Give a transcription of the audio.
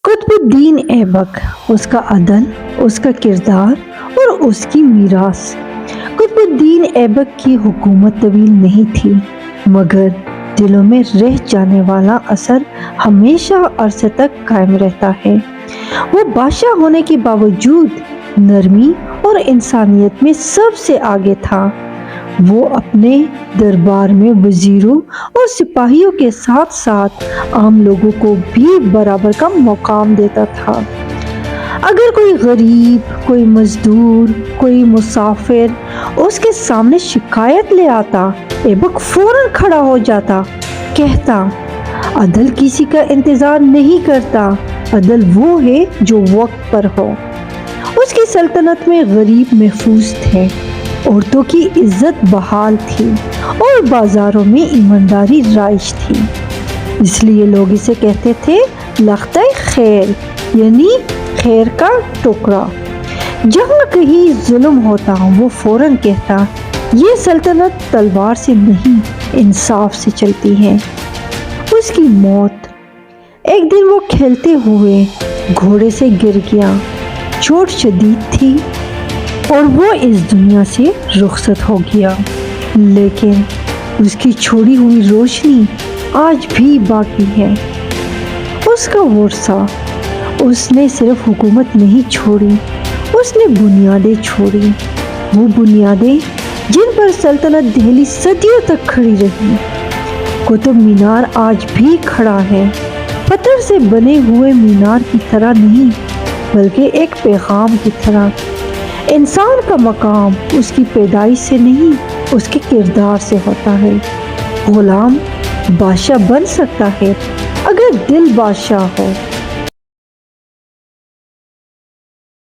قطب الدین ایبک، اس کا عدل، اس کا کردار اور اس کی میراث۔ قطب الدین ایبک کی حکومت طویل نہیں تھی، مگر دلوں میں رہ جانے والا اثر ہمیشہ عرصے تک قائم رہتا ہے۔ وہ بادشاہ ہونے کے باوجود نرمی اور انسانیت میں سب سے آگے تھا۔ وہ اپنے دربار میں وزیروں اور سپاہیوں کے ساتھ ساتھ عام لوگوں کو بھی برابر کا مقام دیتا تھا۔ اگر کوئی غریب، کوئی مزدور، کوئی مسافر اس کے سامنے شکایت لے آتا، ایبک فوراً کھڑا ہو جاتا، کہتا، عدل کسی کا انتظار نہیں کرتا، عدل وہ ہے جو وقت پر ہو۔ اس کی سلطنت میں غریب محفوظ تھے، عورتوں کی عزت بحال تھی اور بازاروں میں ایمانداری رائج تھی۔ اس لیے لوگ اسے کہتے تھے لختۂ خیر، یعنی خیر کا ٹکڑا۔ جہاں کہیں ظلم ہوتا وہ فوراً کہتا، یہ سلطنت تلوار سے نہیں انصاف سے چلتی ہے۔ اس کی موت، ایک دن وہ کھیلتے ہوئے گھوڑے سے گر گیا، چوٹ شدید تھی اور وہ اس دنیا سے رخصت ہو گیا، لیکن اس کی چھوڑی ہوئی روشنی آج بھی باقی ہے۔ اس کا ورثہ، اس نے صرف حکومت نہیں چھوڑی، اس نے بنیادیں چھوڑی، وہ بنیادیں جن پر سلطنت دہلی صدیوں تک کھڑی رہی۔ قطب مینار آج بھی کھڑا ہے، پتھر سے بنے ہوئے مینار کی طرح نہیں، بلکہ ایک پیغام کی طرح۔ انسان کا مقام اس کی پیدائش سے نہیں، اس کے کردار سے ہوتا ہے۔ غلام بادشاہ بن سکتا ہے اگر دل بادشاہ ہو۔